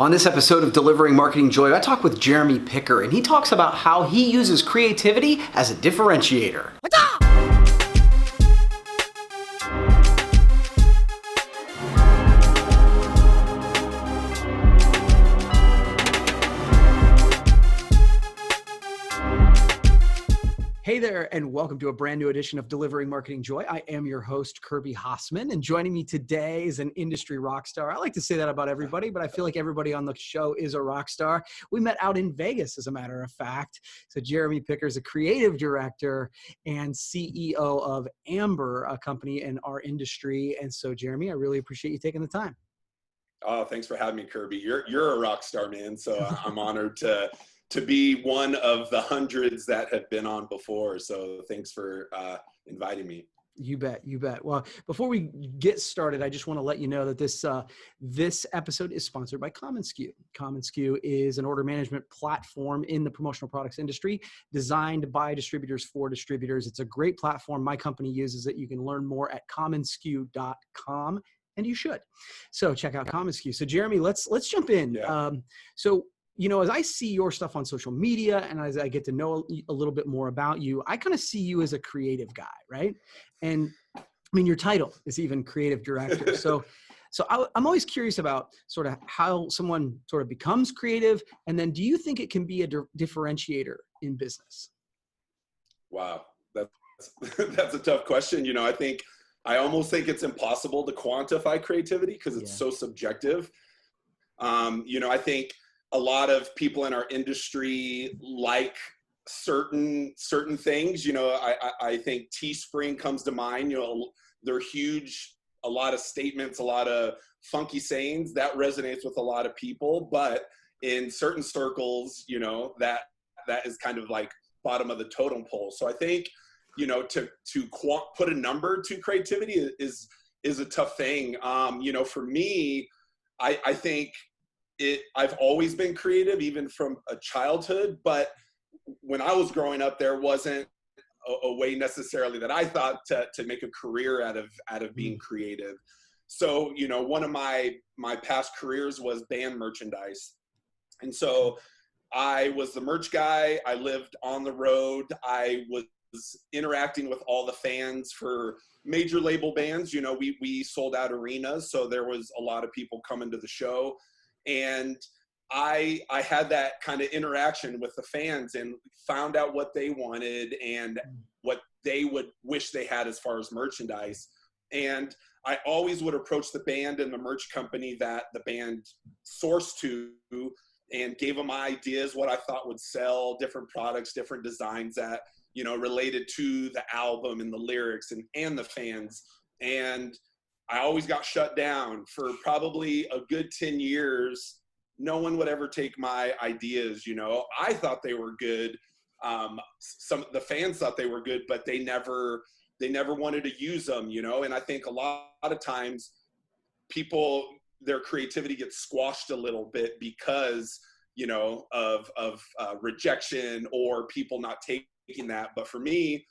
On this episode of Delivering Marketing Joy, I talk with Jeremy Picker, and he talks about how he uses creativity as a differentiator. Hey there, and welcome to a brand new edition of Delivering Marketing Joy. I am your host, Kirby Hasseman, and joining me today is an industry rock star. I like to say that about everybody, but I feel like everybody on the show is a rock star. We met out in Vegas, as a matter of fact. So Jeremy Picker is a creative director and CEO of Amber, a company in our industry. And so, Jeremy, I really appreciate you taking the time. Oh, thanks for having me, Kirby. You're a rock star, man. So I'm honored to be one of the hundreds that have been on before. So thanks for inviting me. You bet. You bet. Well, before we get started, I just want to let you know that this episode is sponsored by commonsku. commonsku is an order management platform in the promotional products industry designed by distributors for distributors. It's a great platform. My company uses it. You can learn more at commonsku.com, and you should. So check out commonsku. So Jeremy, let's jump in. Yeah. As I see your stuff on social media and as I get to know a little bit more about you, I kind of see you as a creative guy, right? And I mean, your title is even creative director. So I'm always curious about sort of how someone sort of becomes creative. And then do you think it can be a differentiator in business? Wow. That's a tough question. I almost think it's impossible to quantify creativity because it's so subjective. I think a lot of people in our industry like certain things. I think Teespring comes to mind. They're huge, a lot of statements, a lot of funky sayings that resonates with a lot of people. But in certain circles, that is kind of like bottom of the totem pole. So I think, to put a number to creativity is a tough thing. For me, I think I've always been creative, even from a childhood, but when I was growing up, there wasn't a way necessarily that I thought to make a career out of being creative. So, one of my past careers was band merchandise. And so I was the merch guy. I lived on the road. I was interacting with all the fans for major label bands. We sold out arenas, so there was a lot of people coming to the show. And I had that kind of interaction with the fans and found out what they wanted and what they would wish they had as far as merchandise. And I always would approach the band and the merch company that the band sourced to and gave them ideas, what I thought would sell, different products, different designs that, related to the album and the lyrics and the fans. And I always got shut down for probably a good 10 years. No one would ever take my ideas. I thought they were good. Some of the fans thought they were good, but they never wanted to use them, and I think a lot of times people, their creativity gets squashed a little bit because, of rejection or people not taking that. But for me,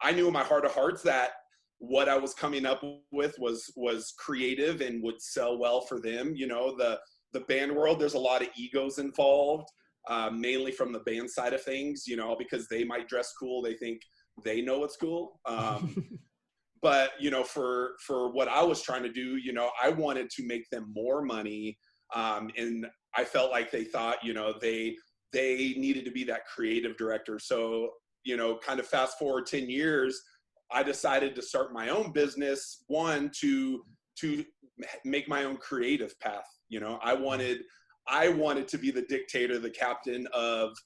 I knew in my heart of hearts that what I was coming up with was creative and would sell well for them. The band world, there's a lot of egos involved, mainly from the band side of things, because they might dress cool. They think they know what's cool. But, for what I was trying to do, I wanted to make them more money. And I felt like they thought, they needed to be that creative director. So, kind of fast forward 10 years, I decided to start my own business, one, to make my own creative path. I wanted to be the dictator, the captain of,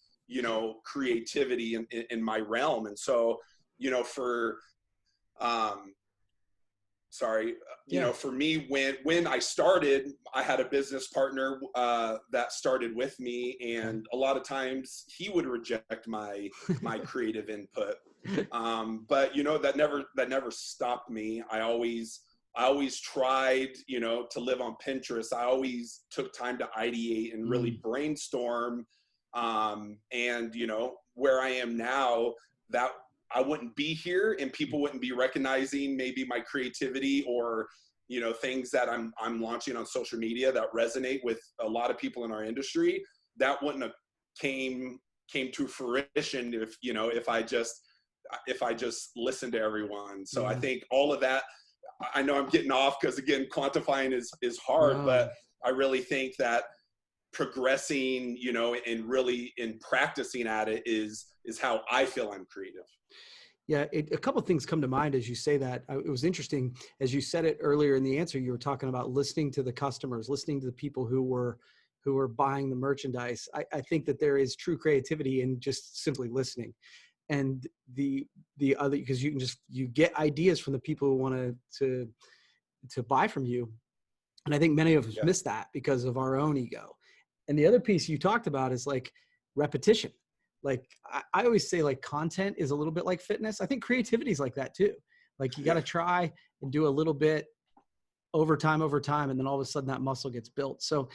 creativity in my realm. And so, for me, when I started, I had a business partner that started with me, and a lot of times he would reject my creative input. But that never stopped me. I always tried, to live on Pinterest. I always took time to ideate and really brainstorm. And where I am now, that I wouldn't be here and people wouldn't be recognizing maybe my creativity or things that I'm launching on social media that resonate with a lot of people in our industry, that wouldn't have came to fruition if I just listened to everyone. So I think all of that, I know I'm getting off because, again, quantifying is hard, but I really think that progressing, and really in practicing at it is how I feel I'm creative. Yeah, a couple of things come to mind as you say that. It was interesting, as you said it earlier in the answer, you were talking about listening to the customers, listening to the people who were buying the merchandise. I think that there is true creativity in just simply listening. And the other, because you get ideas from the people who want to buy from you. And I think many of us miss that because of our own ego. And the other piece you talked about is like repetition. Like I always say, like, content is a little bit like fitness. I think creativity is like that too. Like you got to try and do a little bit over time, and then all of a sudden that muscle gets built. So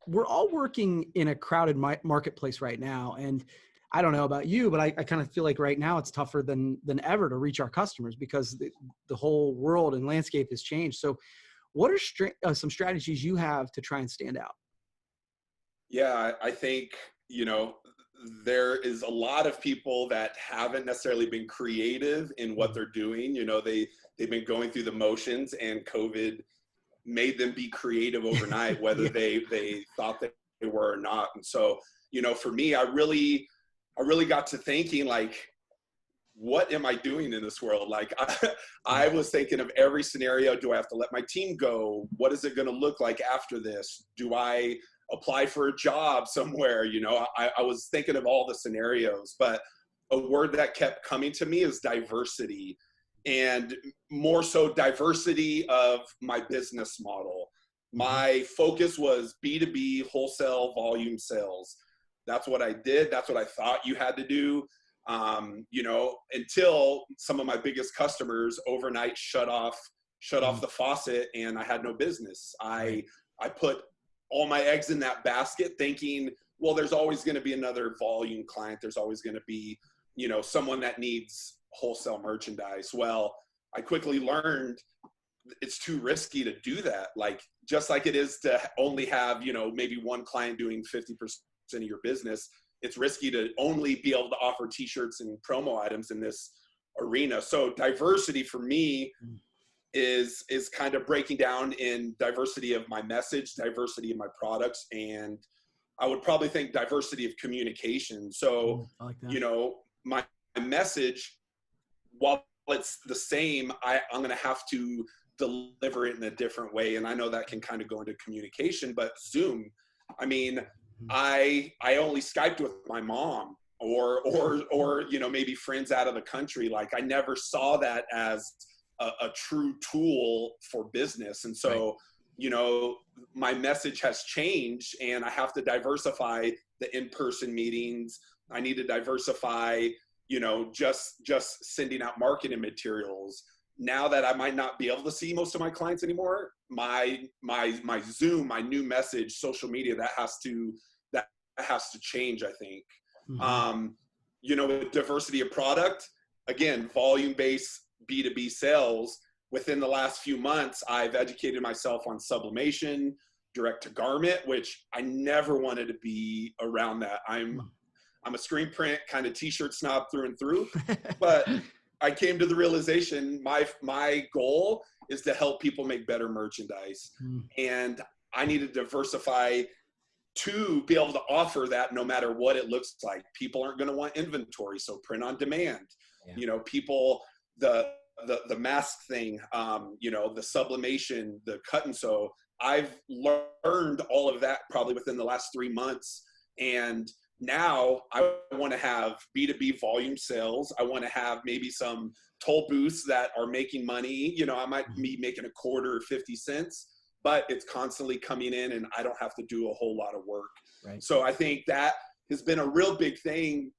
we're all working in a crowded marketplace right now. And I don't know about you, but I kind of feel like right now it's tougher than ever to reach our customers because the whole world and landscape has changed. So what are some strategies you have to try and stand out? Yeah, I think, there is a lot of people that haven't necessarily been creative in what they're doing. They've been going through the motions, and COVID made them be creative overnight, whether they thought that they were or not. And so, for me, I really got to thinking, like, what am I doing in this world? Like, I was thinking of every scenario. Do I have to let my team go? What is it going to look like after this? Do I apply for a job somewhere? I was thinking of all the scenarios, but a word that kept coming to me is diversity, and more so diversity of my business model. My focus was B2B wholesale volume sales. That's what I did. That's what I thought you had to do. Until some of my biggest customers overnight shut off the faucet, and I had no business. I put all my eggs in that basket thinking, well, there's always going to be another volume client. There's always going to be, someone that needs wholesale merchandise. Well, I quickly learned it's too risky to do that. Like, just like it is to only have, maybe one client doing 50% of your business, it's risky to only be able to offer t-shirts and promo items in this arena. So diversity for me is kind of breaking down in diversity of my message, diversity of my products, and I would probably think diversity of communication. So, I like that. My message, while it's the same, I'm going to have to deliver it in a different way. And I know that can kind of go into communication, but Zoom, I mean, I only Skyped with my mom or maybe friends out of the country. Like, I never saw that as a true tool for business. And so, my message has changed, and I have to diversify the in-person meetings. I need to diversify, just sending out marketing materials. Now that I might not be able to see most of my clients anymore, my Zoom, my new message, social media, that has to change, I think. With diversity of product, again, volume-based B2B sales, within the last few months, I've educated myself on sublimation, direct to garment, which I never wanted to be around that. I'm a screen print kind of t-shirt snob through and through, but I came to the realization my goal is to help people make better merchandise. And I need to diversify to be able to offer that no matter what it looks like. People aren't going to want inventory, so print on demand. People, the mask thing, the sublimation, the cut and sew. I've learned all of that probably within the last 3 months. And now I want to have B2B volume sales. I want to have maybe some toll booths that are making money. I might be making a quarter or 50 cents, but it's constantly coming in and I don't have to do a whole lot of work. Right. So I think that has been a real big thing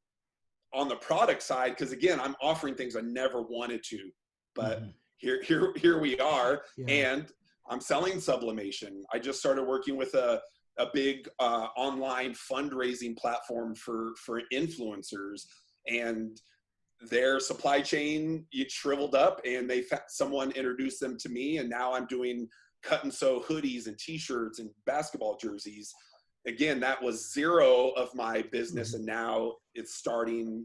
on the product side, because again, I'm offering things I never wanted to, but here we are, and I'm selling sublimation. I just started working with a big online fundraising platform for influencers, and their supply chain, it shriveled up, and someone introduced them to me, and now I'm doing cut and sew hoodies and t-shirts and basketball jerseys. Again, that was zero of my business, and now it's starting,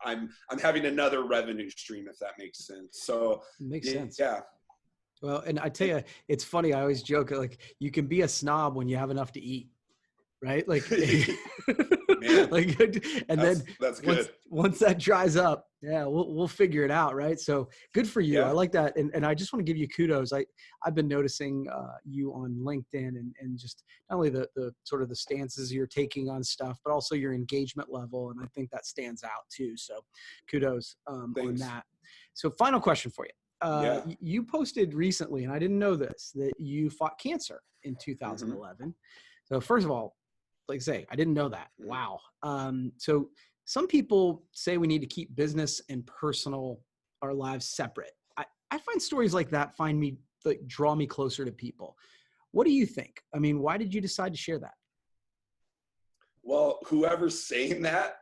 I'm having another revenue stream, if that makes sense. So it makes sense. Yeah. Well, and I tell you, it's funny. I always joke, like, you can be a snob when you have enough to eat, right? Like, Man, like, and that's then good. once that dries up, yeah, we'll figure it out, right? So good for you. Yeah. I like that, and I just want to give you kudos. I've been noticing you on LinkedIn, and just not only the sort of the stances you're taking on stuff, but also your engagement level, and I think that stands out too. So kudos on that. So final question for you. You posted recently, and I didn't know this, that you fought cancer in 2011. So first of all, like I say, I didn't know that. Wow. So some people say we need to keep business and our lives separate. I find stories like that draw me closer to people. What do you think? I mean, why did you decide to share that? Well, whoever's saying that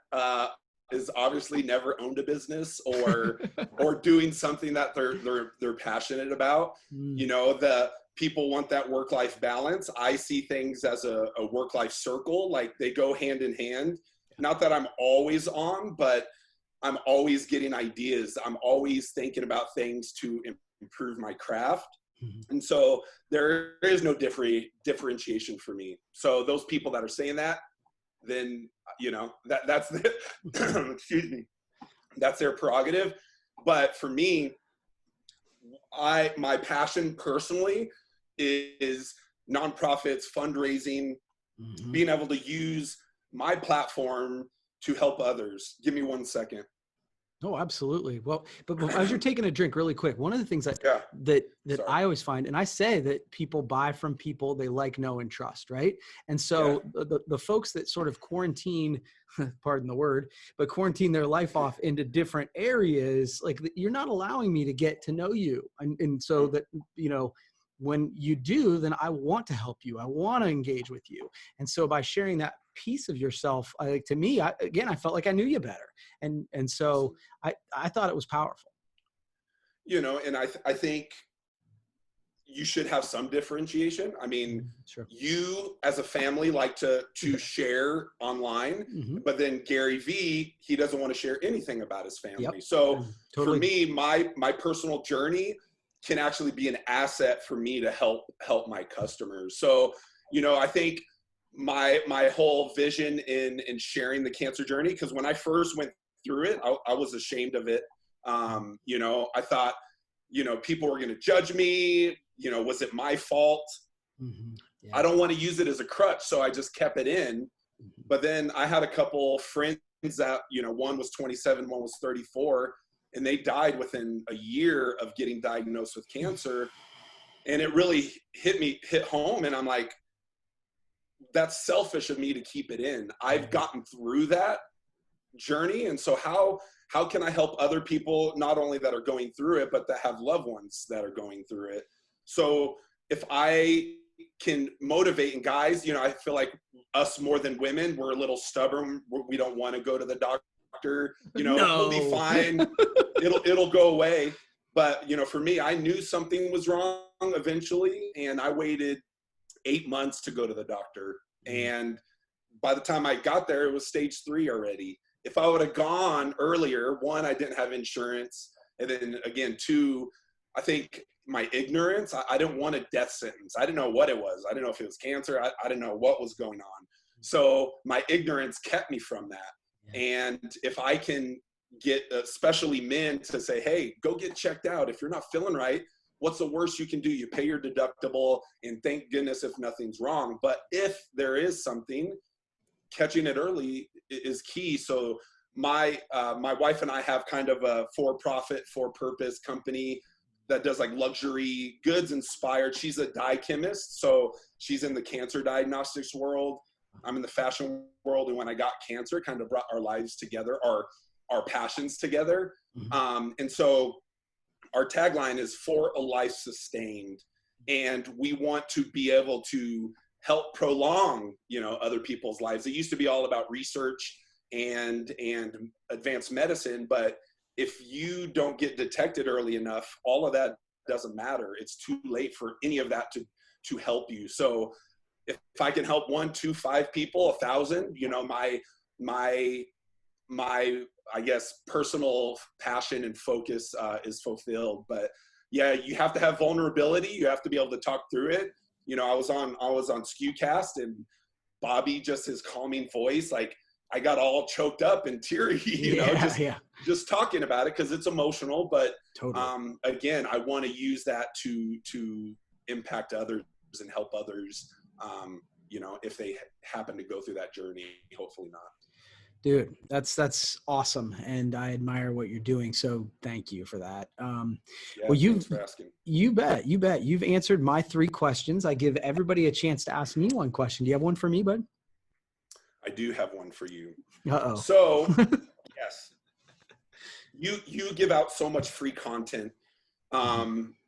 is obviously never owned a business or doing something that they're passionate about. The people want that work-life balance. I see things as a work-life circle, like they go hand in hand. Not that I'm always on, but I'm always getting ideas. I'm always thinking about things to improve my craft. And so there is no differentiation for me. So those people that are saying that, then, that's excuse me, that's their prerogative. But for me, my passion personally is nonprofits, fundraising, being able to use my platform to help others. Give me 1 second. Oh, absolutely. Well, but as you're taking a drink really quick, one of the things that I always find, and I say that people buy from people they like, know, and trust, right? And so the folks that sort of quarantine, pardon the word, but quarantine their life off into different areas, like, you're not allowing me to get to know you. And so that, when you do, then I want to help you. I want to engage with you. And so by sharing that piece of yourself, I felt like I knew you better. And so I thought it was powerful. And I think you should have some differentiation. I mean, sure. You as a family like to share online, but then Gary V, he doesn't want to share anything about his family. Yep. So totally. For me, my personal journey can actually be an asset for me to help my customers. So, I think my whole vision in sharing the cancer journey, because when I first went through it, I was ashamed of it. I thought, people were going to judge me. Was it my fault? Yeah. I don't want to use it as a crutch, so I just kept it in. But then I had a couple friends that, one was 27, one was 34, and they died within a year of getting diagnosed with cancer. And it really hit home. And I'm like, that's selfish of me to keep it in. I've gotten through that journey. And so how can I help other people, not only that are going through it, but that have loved ones that are going through it? So if I can motivate, and guys, I feel like us more than women, we're a little stubborn. We don't want to go to the doctor. We'll be fine. It'll go away. But, for me, I knew something was wrong eventually, and I waited 8 months to go to the doctor. And by the time I got there, it was stage 3 already. If I would have gone earlier, 1, I didn't have insurance. And then again, 2, I think my ignorance, I didn't want a death sentence. I didn't know what it was. I didn't know if it was cancer. I didn't know what was going on. So my ignorance kept me from that. And if I can get especially men to say, hey, go get checked out. If you're not feeling right, what's the worst you can do? You pay your deductible, and thank goodness if nothing's wrong. But if there is something, catching it early is key. So my wife and I have kind of a for-profit, for-purpose company that does like luxury goods inspired. She's a dye chemist, so she's in the cancer diagnostics world. I'm in the fashion world, and when I got cancer, it kind of brought our lives together, our passions together. And so our tagline is "For a Life Sustained," and we want to be able to help prolong, other people's lives. It used to be all about research and advanced medicine, but if you don't get detected early enough, all of that doesn't matter. It's too late for any of that to help you. So if I can help 1, 2, 5 people, 1,000, you know, my I guess personal passion and focus is fulfilled. But yeah, you have to have vulnerability. You have to be able to talk through it. You know, I was on SKUcast, and Bobby, just his calming voice, like I got all choked up and teary, you know, just talking about it, because it's emotional. But totally. again, I want to use that to impact others and help others, you know, if they happen to go through that journey. Hopefully not. Dude, that's awesome, and I admire what you're doing. So thank you for that. Yeah, Well, thanks for asking. You bet. You've answered my 3 questions. I give everybody a chance to ask me one question. Do you have one for me, bud? I do have one for you. Uh-oh. So yes, you give out so much free content.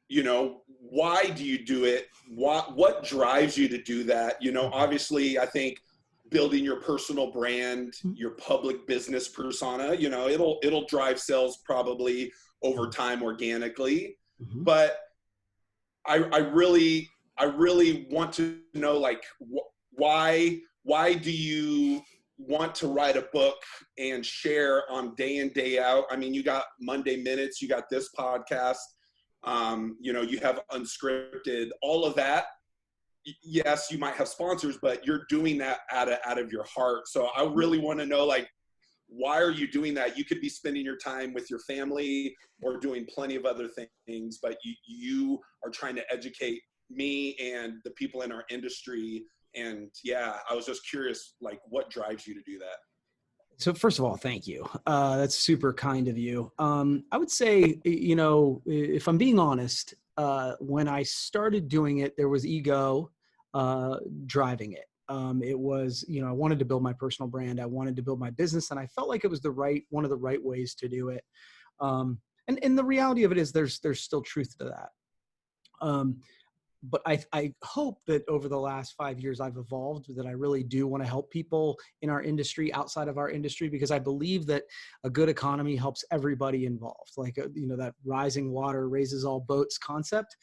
You know, why do you do it? What drives you to do that? You know, obviously, I think building your personal brand, your public business persona, you know, it'll drive sales probably over time organically. But I really want to know, like, why do you want to write a book and share on day in, day out? I mean, you got Monday Minutes, you got this podcast, you know, you have Unscripted, all of that. Yes, you might have sponsors, but you're doing that out of your heart. So I really want to know, like, why are you doing that? You could be spending your time with your family or doing plenty of other things, but you are trying to educate me and the people in our industry. And yeah, I was just curious, like, what drives you to do that? So first of all, thank you. That's super kind of you. I would say, you know, if I'm being honest, when I started doing it, there was ego driving it. It was, you know, I wanted to build my personal brand. I wanted to build my business, and I felt like it was one of the right ways to do it. And the reality of it is there's still truth to that. But I hope that over the last 5 years I've evolved, that I really do want to help people in our industry, outside of our industry, because I believe that a good economy helps everybody involved. Like, you know, that rising water raises all boats concept.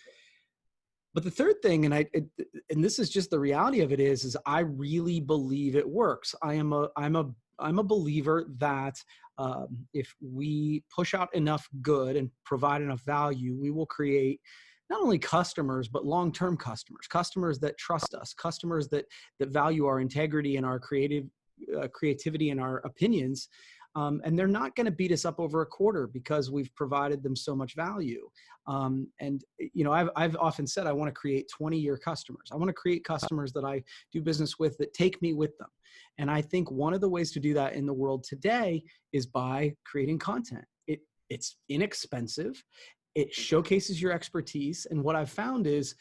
But the third thing, and this is just the reality of it, is I really believe it works. I'm a believer that if we push out enough good and provide enough value, we will create not only customers, but long-term customers that trust us, customers that value our integrity and our creativity and our opinions. And they're not going to beat us up over a quarter because we've provided them so much value. And, you know, I've often said, I want to create 20-year customers. I want to create customers that I do business with that take me with them. And I think one of the ways to do that in the world today is by creating content. It's inexpensive. It showcases your expertise. And what I've found is,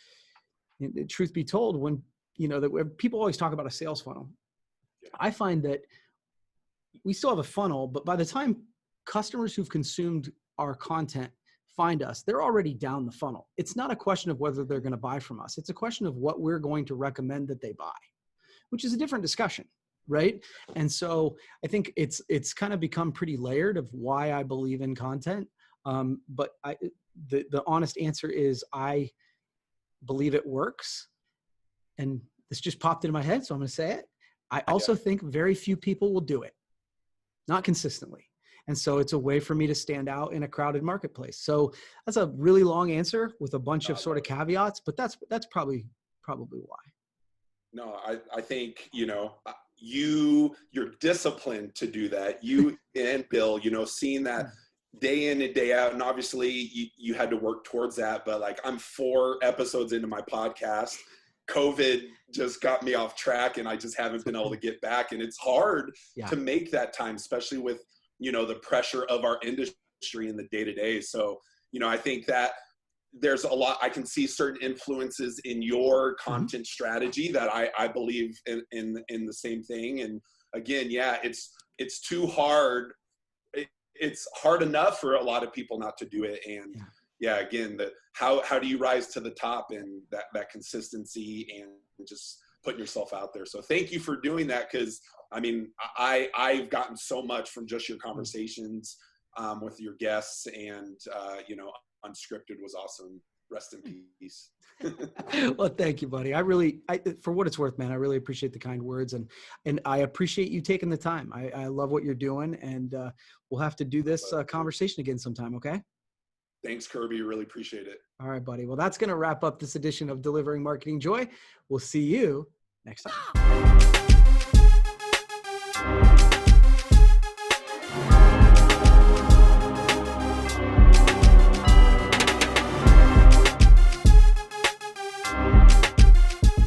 truth be told, when, you know, that people always talk about a sales funnel, I find that we still have a funnel, but by the time customers who've consumed our content find us, they're already down the funnel. It's not a question of whether they're going to buy from us. It's a question of what we're going to recommend that they buy, which is a different discussion, right? And so I think it's kind of become pretty layered of why I believe in content. But the honest answer is I believe it works. And this just popped into my head, so I'm going to say it. I also think very few people will do it, not consistently. And so it's a way for me to stand out in a crowded marketplace. So that's a really long answer with a bunch of sort of caveats, but that's probably why. No, I think, you know, you're disciplined to do that. You and Bill, you know, seeing that day in and day out, and obviously you had to work towards that, but like, I'm 4 episodes into my podcast. COVID just got me off track, and I just haven't been able to get back. And it's hard to make that time, especially with, you know, the pressure of our industry in the day-to-day. So, you know, I think that there's a lot, I can see certain influences in your content strategy that I believe in the same thing. And again, it's too hard. It's hard enough for a lot of people not to do it. And again, how do you rise to the top, and that consistency and just putting yourself out there. So thank you for doing that. 'Cause I mean, I've gotten so much from just your conversations, with your guests, and Unscripted was awesome. Rest in peace. Well, thank you, buddy. For what it's worth, man, I really appreciate the kind words, and I appreciate you taking the time. I love what you're doing, and we'll have to do this conversation again sometime. Okay. Thanks, Kirby. Really appreciate it. All right, buddy. Well, that's going to wrap up this edition of Delivering Marketing Joy. We'll see you next time.